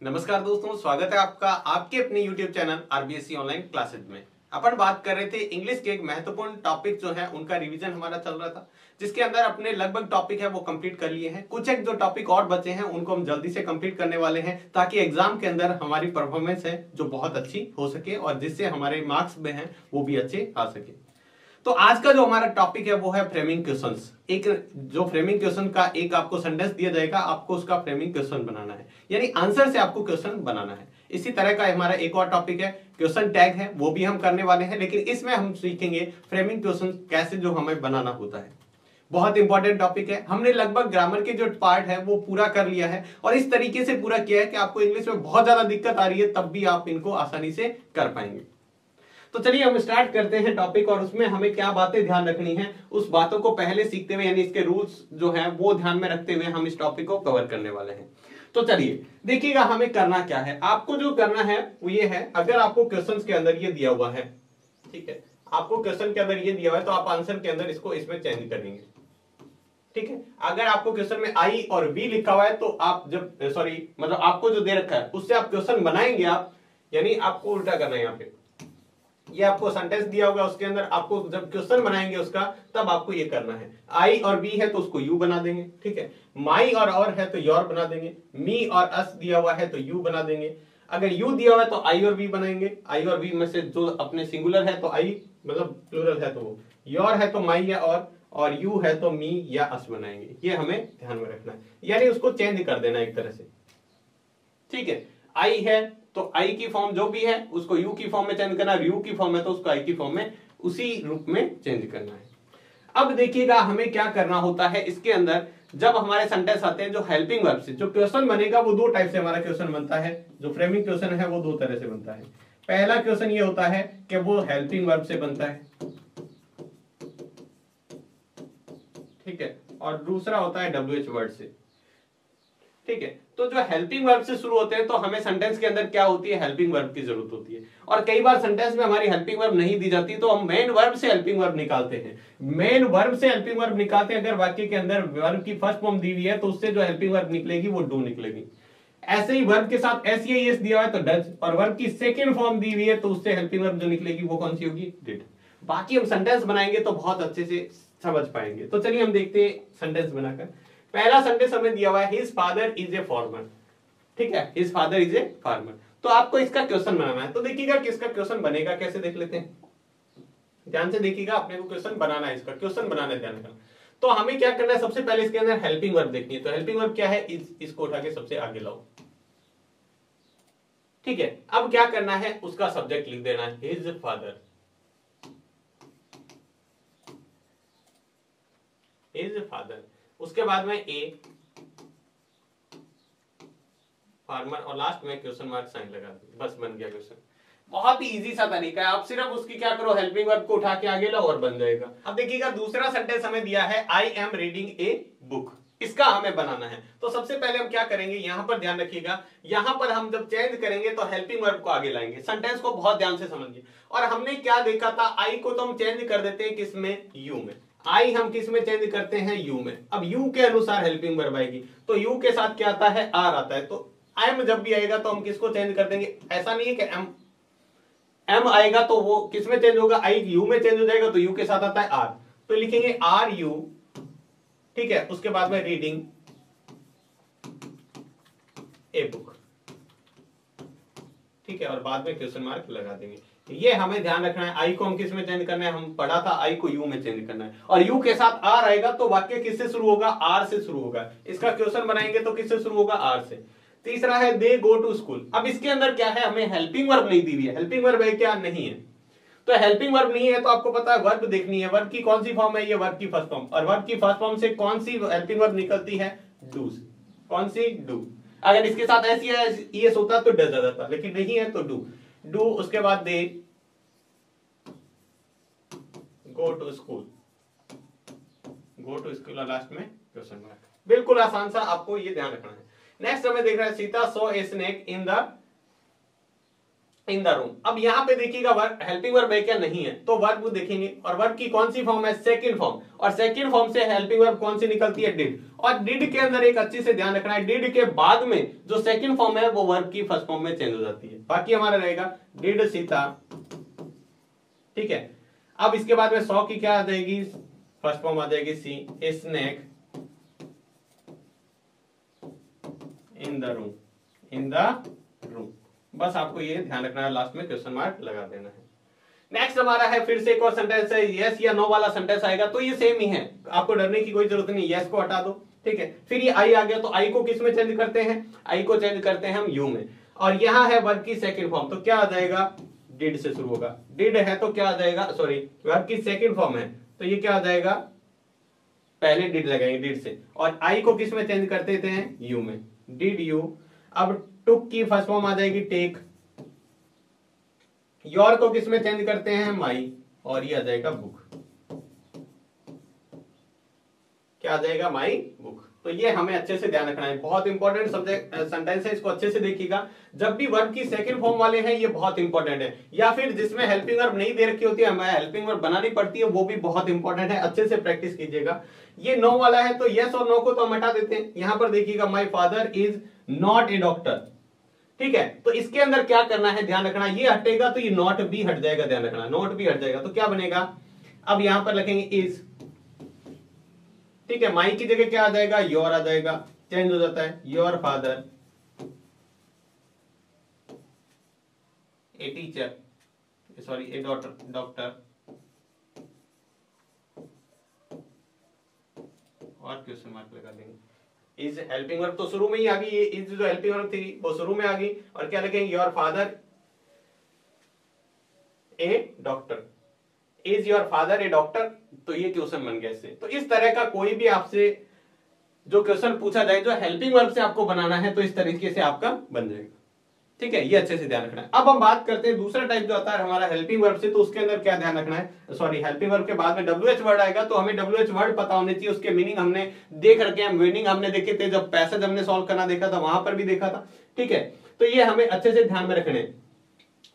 नमस्कार दोस्तों, स्वागत है आपका आपके अपने YouTube channel RBSC online classes में। अपन बात कर रहे थे इंग्लिश के एक महत्वपूर्ण टॉपिक जो है उनका रिवीजन हमारा चल रहा था, जिसके अंदर अपने लगभग टॉपिक है वो कंप्लीट कर लिए हैं। कुछ एक जो टॉपिक और बचे हैं उनको हम जल्दी से कंप्लीट करने वाले हैं ताकि एग्जाम के अंदर हमारी परफॉर्मेंस है जो बहुत अच्छी हो सके और जिससे हमारे मार्क्स में हैं वो भी अच्छे आ सके। तो आज का जो हमारा टॉपिक है वो है फ्रेमिंग क्वेश्चंस। एक जो फ्रेमिंग क्वेश्चन का एक आपको सेंटेंस दिया जाएगा, आपको उसका फ्रेमिंग क्वेश्चन बनाना है, यानी आंसर से आपको क्वेश्चन बनाना है। इसी तरह का हमारा एक और टॉपिक है क्वेश्चन टैग है, वो भी हम करने वाले हैं, लेकिन इसमें हम सीखेंगे फ्रेमिंग क्वेश्चन कैसे जो हमें बनाना होता है। बहुत इंपॉर्टेंट टॉपिक है। हमने लगभग ग्रामर के जो पार्ट है वो पूरा कर लिया है और इस तरीके से पूरा किया है कि आपको इंग्लिश में बहुत ज्यादा दिक्कत आ रही है तब भी आप इनको आसानी से कर पाएंगे। तो चलिए हम स्टार्ट करते हैं टॉपिक, और उसमें हमें क्या बातें ध्यान रखनी है उस बातों को पहले सीखते हुए, यानी इसके रूल्स जो हैं वो ध्यान में रखते हुए हम इस टॉपिक को कवर करने वाले हैं। तो चलिए देखिएगा हमें करना क्या है। आपको जो करना है वो ये है, अगर आपको क्वेश्चंस के अंदर ये दिया हुआ है, ठीक है, आपको क्वेश्चन के अंदर ये दिया हुआ है तो आप आंसर के अंदर इसको इसमें चेंज करेंगे, ठीक है। अगर आपको क्वेश्चन में आई और बी लिखा हुआ है तो आप जब मतलब आपको जो दे रखा है उससे आप क्वेश्चन बनाएंगे, आप यानी आपको उल्टा करना है। यहाँ पे ये आपको सेंटेंस दिया होगा, उसके अंदर आपको जब क्वेश्चन बनाएंगे उसका तब आपको ये करना है। आई और बी है तो उसको यू बना देंगे, ठीक है। माई और है तो योर बना देंगे। मी और अस दिया हुआ है तो यू बना देंगे। अगर यू दिया हुआ है तो आई और बी बनाएंगे। आई और बी में से जो अपने सिंगुलर है तो आई, मतलब प्लूरल है तो वो। योर है तो माई या और यू है तो मी या अस बनाएंगे। ये हमें ध्यान में रखना है, यानी उसको चेंज कर देना एक तरह से, ठीक है। आई है तो आई की फॉर्म जो भी है उसको यू की फॉर्म में चेंज करना है, यू की फॉर्म है तो उसको आई की फॉर्म में उसी रूप में चेंज करना है। अब देखिएगा हमें क्या करना होता है इसके अंदर। जब हमारे सेंटेंस आते हैं जो हेल्पिंग वर्ब से जो क्वेश्चन बनेगा वो दो टाइप से हमारा क्वेश्चन बनता है। जो फ्रेमिंग क्वेश्चन है वो दो तरह से बनता है। पहला क्वेश्चन ये होता है कि वो हेल्पिंग वर्ब से बनता है, ठीक है, और दूसरा होता है WH वर्ड से, ठीक है। तो जो हेल्पिंग वर्ब से शुरू होते हैं तो हमें सेंटेंस के अंदर क्या होती है, हेल्पिंग वर्ब की जरूरत होती है। और कई बार सेंटेंस में हमारी हेल्पिंग वर्ब नहीं दी जाती तो हम मेन वर्ब से हेल्पिंग वर्ब निकालते हैं। मेन वर्ब से हेल्पिंग वर्ब निकालते हैं। अगर वाक्य के अंदर वर्ब की फर्स्ट फॉर्म दी हुई है तो उससे जो हेल्पिंग वर्ब निकलेगी वो डू निकलेगी। ऐसे ही वर्ब के साथ SES दिया हुआ है तो डज, और वर्ब की सेकेंड फॉर्म दी हुई है तो उससे हेल्पिंग वर्ब जो निकलेगी वो कौन सी होगी, डिड। बाकी हम सेंटेंस बनाएंगे तो बहुत अच्छे से समझ पाएंगे। तो चलिए हम देखते हैं सेंटेंस बनाकर। पहला सेंटेंस हमें दिया हुआ है his father is a farmer, ठीक है, his father is a farmer. तो आपको इसका क्वेश्चन बनाना है। तो देखिएगा किसका क्वेश्चन बनेगा, कैसे देख लेते हैं, ध्यान से देखिएगा। अपने को क्वेश्चन बनाना है, इसका क्वेश्चन बनाना है, ध्यान रखना। तो हमें क्या करना है, सबसे पहले इसके अंदर हेल्पिंग वर्ब देखनी है। तो हेल्पिंग वर्ब क्या है, इसको उठा के सबसे आगे लाओ, ठीक है। अब क्या करना है, उसका सब्जेक्ट लिख देना है हिज फादर, हिज फादर। उसके बाद में ए फार्मर और लास्ट में क्वेश्चन मार्क साइन लगा दो, बस बन गया क्वेश्चन। बहुत ही इजी सा तरीका है। आप सिर्फ उसकी क्या करो, हेल्पिंग वर्ब को उठा के आगे लाओ और बन जाएगा। अब देखिएगा दूसरा सेंटेंस हमें दिया है I am reading a book, इसका हमें बनाना है। तो सबसे पहले हम क्या करेंगे, यहां पर ध्यान रखिएगा, यहां पर हम जब चेंज करेंगे तो हेल्पिंग वर्ब को आगे लाएंगे। सेंटेंस को बहुत ध्यान से समझिए। और हमने क्या देखा था, आई को तो हम चेंज कर देते हैं किसमें, यू में। आई हम किस में चेंज करते हैं, यू में। अब यू के अनुसार हेल्पिंग वर्ब आएगी तो यू के साथ क्या आता है, आर आता है। तो एम जब भी आएगा तो हम किसको चेंज कर देंगे। ऐसा नहीं है कि एम आएगा तो वो किस में चेंज होगा, आई यू में चेंज हो जाएगा तो यू के साथ आता है आर, तो लिखेंगे आर यू, ठीक है। उसके बाद में रीडिंग ए बुक, ठीक है, और बाद में क्वेश्चन मार्क लगा देंगे। ये हमें ध्यान रखना है। आई को हम किस में चेंज करना है, हम पढ़ा था आई को यू में चेंज करना है। और यू के साथ आर आएगा तो वाक्य किससे शुरू होगा, आर से शुरू होगा। इसका क्वेश्चन बनाएंगे तो किससे शुरू होगा, आर से। तीसरा है दे गो टू स्कूल। अब इसके अंदर क्या है, हमें हेल्पिंग वर्ब नहीं दी हुई है। हेल्पिंग वर्ब है क्या, नहीं है। तो हेल्पिंग वर्ब नहीं है तो आपको पता है वर्ब देखनी है। वर्ब की कौन सी फॉर्म है, ये वर्ब की फर्स्ट फॉर्म। और वर्ब की फर्स्ट फॉर्म से कौन सी हेल्पिंग वर्ब निकलती है, डू से। कौन सी, डू। अगर इसके साथ SES होता तो डज आ जाता, लेकिन नहीं है तो डू। डू, उसके बाद they go to school, go to school और लास्ट में क्वेश्चन मार्क। बिल्कुल आसान सा, आपको ये ध्यान रखना है। नेक्स्ट हमें देख रहा है Sita saw a snake in the room. अब यहां पे देखिएगा वर्ब हेल्पिंग वर्ब है क्या, नहीं है, तो वर्ब देखेंगे। और वर्ब की कौन सी फॉर्म है, सेकंड फॉर्म। और सेकंड फॉर्म से हेल्पिंग वर्ब कौन सी निकलती है, डिड। और डिड के अंदर एक अच्छी से ध्यान रखना है, डिड के बाद में जो सेकंड फॉर्म है वो वर्ब की फर्स्ट फॉर्म में चेंज हो जाती है। बाकी हमारा रहेगा डिड सीता, ठीक है। अब इसके बाद में सॉ की क्या आ जाएगी, फर्स्ट फॉर्म आ जाएगी see, snake in the room, in the room. बस आपको ये ध्यान रखना है, लास्ट में क्वेश्चन मार्क लगा देना है। नेक्स्ट हमारा है फिर से एक और सेंटेंस है, यस या नो वाला सेंटेंस आएगा, तो ये सेम ही है, आपको डरने की कोई जरूरत नहीं, यस को हटा दो, ठीक है। फिर ये आई आ गया, तो आई को किस में चेंज करते हैं, आई को चेंज करते हैं हम यू में, और यहां है वर्ब की सेकंड फॉर्म, तो क्या आ जाएगा, डिड से शुरू होगा, डिड है तो क्या आ जाएगा, सॉरी वर्ब की सेकंड फॉर्म है तो ये क्या आ जाएगा, पहले डिड लगाएंगे डिड से, और आई को किस में चेंज कर देते हैं, यू में, डिड यू। अब टुक की फर्स्ट फॉर्म आ जाएगी टेक, योर को किस में चेंज करते हैं, माई, और ये आ जाएगा बुक, क्या आ जाएगा, माई बुक। तो ये हमें अच्छे से ध्यान रखना है, बहुत इंपॉर्टेंट सब्जेक्ट सेंटेंस है, इसको अच्छे से देखिएगा। जब भी वर्ब की सेकंड फॉर्म वाले हैं ये बहुत इंपॉर्टेंट है, या फिर जिसमें हेल्पिंग वर्ब नहीं दे रखी होती है, हमें हेल्पिंग वर्ब बनानी पड़ती है, वो भी बहुत इंपॉर्टेंट है, अच्छे से प्रैक्टिस कीजिएगा। ये नो वाला है तो यस और नो को तो हम हटा देते हैं, यहां पर देखिएगा my father is not a doctor, ठीक है। तो इसके अंदर क्या करना है, ध्यान रखना, ये हटेगा तो ये नॉट भी हट जाएगा, ध्यान रखना, नॉट भी हट जाएगा तो क्या बनेगा, अब यहां पर लिखेंगे इज, ठीक है। माई की जगह क्या आ जाएगा, योर आ जाएगा, चेंज हो जाता है, your father a teacher, sorry A doctor, और क्वेश्चन मार्क लगा देंगे। इज हेल्पिंग वर्ब तो शुरू में ही आ गई, ये इज जो हेल्पिंग वर्ब थी वो शुरू में आ गई, और क्या लिखेंगे, your father A doctor, is your father A doctor, तो ये क्वेश्चन बन गया इससे। तो इस तरह का कोई भी आपसे जो क्वेश्चन पूछा जाए जो हेल्पिंग वर्ब से आपको बनाना है, तो इस तरीके से आपका बन जाएगा, ठीक है। ये अच्छे से ध्यान रखना है। अब हम बात करते हैं दूसरा टाइप जो आता है हमारा हेल्पिंग वर्ब से, तो उसके अंदर क्या ध्यान रखना है, सॉरी हेल्पिंग वर्ब के बाद में WH वर्ड आएगा, तो हमें WH वर्ड पता होने चाहिए, उसके मीनिंग हमने देख रखे हैं, मीनिंग हमने देखे थे जब पैसेज हमने सॉल्व करना देखा था, वहां पर भी देखा था, ठीक है। तो ये हमें अच्छे से ध्यान में रखने।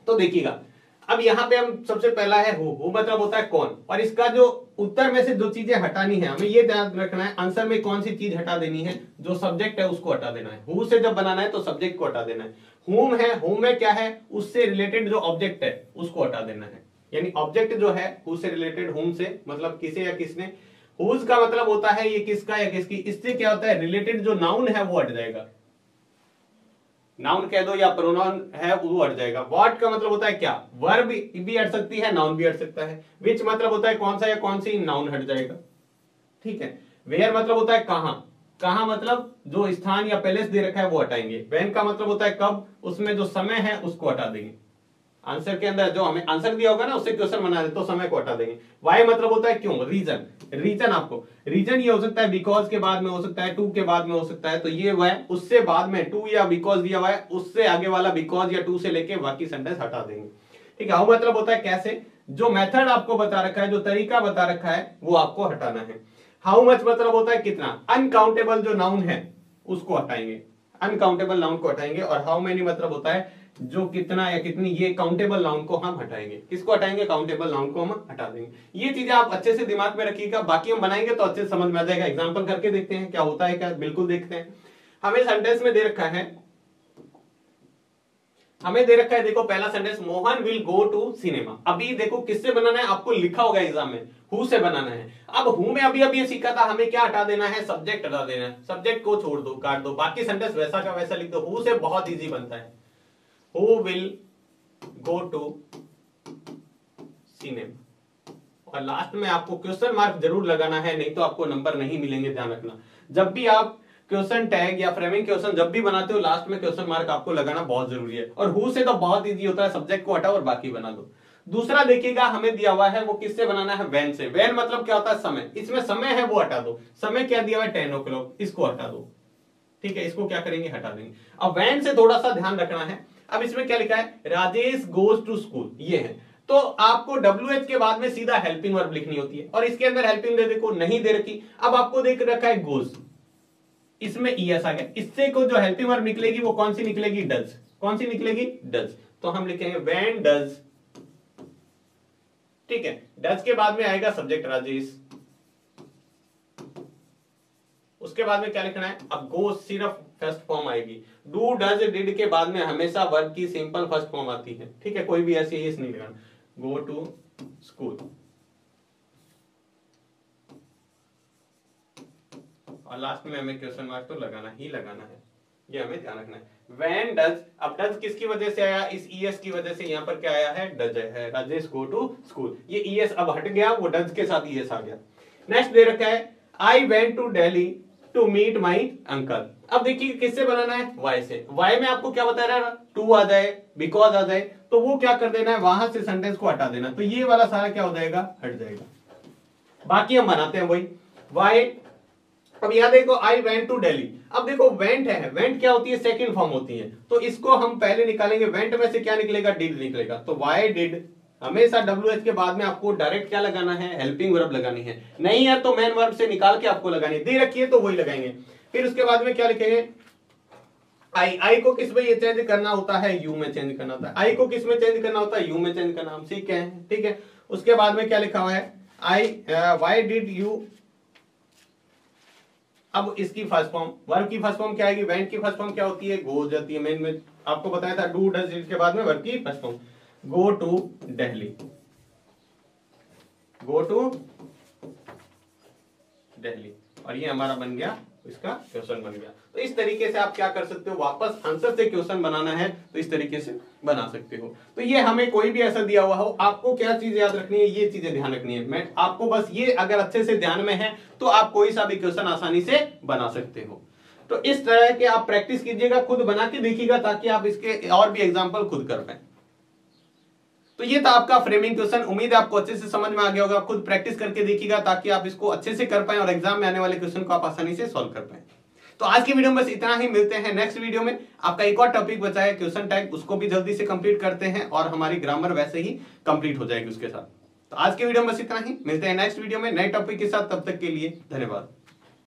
तो देखिएगा, अब यहां पे हम सबसे पहला है हु मतलब होता है कौन, और इसका जो उत्तर में से जो चीजें हटानी है हमें ये ध्यान रखना है, आंसर में कौन सी चीज हटा देनी है, जो सब्जेक्ट है उसको हटा देना है। हु से जब बनाना है तो सब्जेक्ट को हटा देना है, हुम है, हुम में क्या है, उससे रिलेटेड जो ऑब्जेक्ट है उसको हटा देना है, यानी ऑब्जेक्ट जो है हु से रिलेटेड, हुम से मतलब किसे या किसने, हुज का मतलब होता है ये किसका या किसकी, इससे क्या होता है रिलेटेड जो नाउन है वो हट जाएगा, नाउन कह दो या प्रोनाउन है वो हट जाएगा। व्हाट का मतलब होता है क्या, वर्ब भी हट सकती है, नाउन भी हट सकता है। विच मतलब होता है कौन सा या कौन सी, नाउन हट जाएगा, ठीक है। वेयर मतलब होता है कहां, कहां मतलब जो स्थान या पैलेस दे रखा है वो हटाएंगे। व्हेन का मतलब होता है कब, उसमें जो समय है उसको हटा देंगे। आंसर के अंदर जो हमें आंसर दिया होगा ना उससे क्वेश्चन बना दे तो समय को हटा देंगे। वाई मतलब होता है क्यों, रीजन, रीजन आपको रीजन ये हो सकता है बिकॉज के बाद में हो सकता है, टू के बाद में हो सकता है, तो ये वह उससे बाद में टू या बिकॉज दिया हुआ है उससे आगे वाला बिकॉज या टू से लेके बाकी सेंटेंस हटा देंगे, ठीक है। हाउ मतलब होता है कैसे, जो मेथड आपको बता रखा है, जो तरीका बता रखा है वो आपको हटाना है। हाउ मच मतलब होता है कितना, अनकाउंटेबल जो नाउन है उसको हटाएंगे, अनकाउंटेबल नाउन को हटाएंगे। और हाउ मेनी मतलब होता है जो कितना या कितनी, ये काउंटेबल नाउन को हम हटाएंगे। किसको हटाएंगे, काउंटेबल नाउन को हम हटा देंगे। ये चीजें आप अच्छे से दिमाग में रखिएगा, बाकी हम बनाएंगे तो अच्छे से समझ में आ जाएगा। एग्जांपल करके देखते हैं क्या होता है, क्या बिल्कुल देखते हैं। हमें सेंटेंस में दे रखा है, हमें दे रखा है, देखो पहला sentence, Mohan will go to cinema. अभी देखो किससे बनाना है, आपको लिखा होगा एग्जाम में, हु से बनाना है। अब हु में अभी अभी ये सीखा था, हमें क्या हटा देना है, सब्जेक्ट हटा देना है। सब्जेक्ट को छोड़ दो, काट दो, बाकी सेंटेंस वैसा का वैसा लिख दो। हु से बहुत इजी बनता है, who will go to cinema, और लास्ट में आपको क्वेश्चन मार्क जरूर लगाना है, नहीं तो आपको नंबर नहीं मिलेंगे, ध्यान रखना। जब भी आप क्वेश्चन टैग या फ्रेमिंग क्वेश्चन जब भी बनाते हो, लास्ट में क्वेश्चन मार्क आपको लगाना बहुत जरूरी है। और हु से तो बहुत इजी होता है, सब्जेक्ट को हटाओ और बाकी बना दो। दूसरा देखिएगा, हमें दिया हुआ है वो किससे बनाना है, व्हेन से। व्हेन मतलब क्या होता है, समय, इसमें समय है वो हटा दो। समय क्या दिया हुआ है, 10 o'clock, इसको हटा दो, ठीक है। इसको क्या करेंगे, हटा देंगे। अब व्हेन से थोड़ा सा ध्यान रखना है। अब इसमें क्या लिखा है, राजेश गोज टू स्कूल, ये है, तो आपको WH के बाद में सीधा हेल्पिंग वर्ब लिखनी होती है, और इसके अंदर हेल्पिंग दे देखो नहीं दे रखी। अब आपको देख रखा है गोज, इसमें ES आ गया, इससे को जो हेल्पिंग वर्ब निकलेगी वो कौन सी निकलेगी, डज। कौन सी निकलेगी, डज। तो हम लिखेंगे व्हेन डज, ठीक है। डज के बाद में आएगा सब्जेक्ट राजेश, उसके बाद में क्या लिखना है, अब गो सिर्फ फर्स्ट फॉर्म आएगी। डू डज डिड के बाद में हमेशा वर्ब की सिंपल फर्स्ट फॉर्म आती है, ठीक है, कोई भी ऐसे एस नहीं लिखना। गो टू स्कूल, और लास्ट में हमें क्वेश्चन मार्क तो लगाना ही लगाना है, ये हमें ध्यान रखना है। When does, अब डज किसकी वजह से आया, इस ईएस की वजह से यहाँ पर क्या आया है, डज है, राजेश गो टू स्कूल, ये ईएस अब हट गया, वो डज के साथ ईएस आ गया। नेक्स्ट दे रखा है I went to Delhi to meet my uncle. अब देखिए किससे बनाना है, वाई से। वाई में आपको क्या बता रहा है, टू आ जाए, बिकॉज आ जाए, तो वो क्या कर देना है, वहां से सेंटेंस को हटा देना, तो ये वाला सारा क्या हो जाएगा, हट जाएगा। बाकी हम बनाते हैं वही वाई। अब याद देखो आई वेंट टू दिल्ली, अब देखो वेंट है, वेंट क्या होती है, सेकंड फॉर्म होती है, तो इसको हम पहले निकालेंगे, वेंट में से क्या निकलेगा, डिड निकलेगा, तो वाई डिड, हमेशा WH के बाद में आपको डायरेक्ट क्या लगाना है, हेल्पिंग वर्ब लगानी है, नहीं है तो मेन वर्ब से निकाल के आपको लगानी है, दे रखी है तो वही लगाएंगे। फिर उसके बाद में क्या लिखेंगे, आई को किस में ये चेंज करना होता है, यू में चेंज करना होता है, आई को किस में चेंज करना होता है, यू में चेंज करना, हम सीख गए हैं, ठीक है। उसके बाद में क्या लिखा हुआ है, वाई डिड यू, अब इसकी फर्स्ट फॉर्म, वर्ब की फर्स्ट फॉर्म क्या आएगी, वेंट की फर्स्ट फॉर्म क्या होती है, गो हो जाती है, मेन में आपको बताया था, डू डज के बाद में वर्ब की first form, go to Delhi, go to Delhi, और ये हमारा बन गया, इसका क्वेश्चन बन गया। तो इस तरीके से आप क्या कर सकते हो, वापस आंसर से क्वेश्चन बनाना है तो इस तरीके से बना सकते हो। तो ये हमें कोई भी ऐसा दिया हुआ हो, आपको क्या चीज याद रखनी है, ये चीजें ध्यान रखनी है। मैं आपको बस ये अगर अच्छे से ध्यान में है तो आप कोई सा भी क्वेश्चन आसानी से बना सकते हो। तो इस तरह के आप प्रैक्टिस कीजिएगा, खुद बना के देखिएगा, ताकि आप इसके और भी एग्जाम्पल खुद कर पाए। तो ये था आपका फ्रेमिंग क्वेश्चन, उम्मीद है आपको अच्छे से समझ में आ गया होगा। खुद प्रैक्टिस करके देखिएगा ताकि आप इसको अच्छे से कर पाए और एग्जाम में आने वाले क्वेश्चन को आप आसानी से सॉल्व कर पाए। तो आज की वीडियो में बस इतना ही, मिलते हैं नेक्स्ट वीडियो में। आपका एक और टॉपिक बचा है क्वेश्चन टाइप, उसको भी जल्दी से कंप्लीट करते हैं और हमारी ग्रामर वैसे ही कंप्लीट हो जाएगी उसके साथ। तो आज की वीडियो में बस इतना ही, मिलते हैं नेक्स्ट वीडियो में नए टॉपिक के साथ, तब तक के लिए धन्यवाद।